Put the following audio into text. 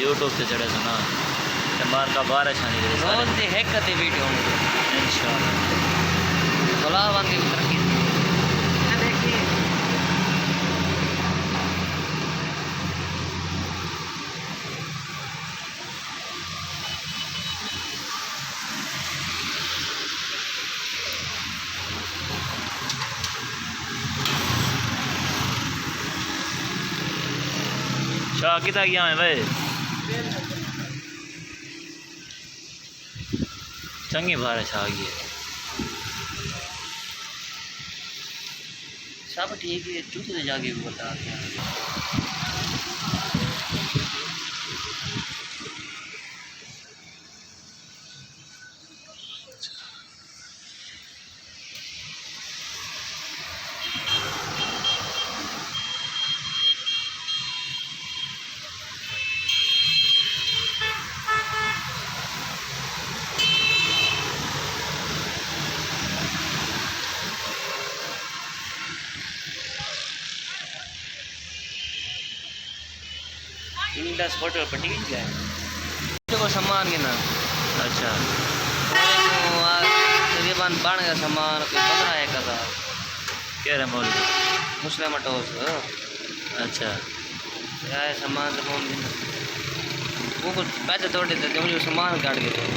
YouTube से चढ़े तो ना मार का बारिश आने के रोज दे हैक करते वीडियो इंशाल्लाह गुलाब बन के तरक्की देखिए शाह कितना गया है भाई चंगी बारिश आ गई है सब ठीक है दूसरे जाके भी बता इंडस होटल पर टिकट क्या है देखो सामान के नाम अच्छा तकरीबन बन गया सामान कोई 15,000 कह रहे मौली मुस्लिम टोस अच्छा यार सामान तो वो कुछ पैसे थोड़े थे मुझे सामान काट के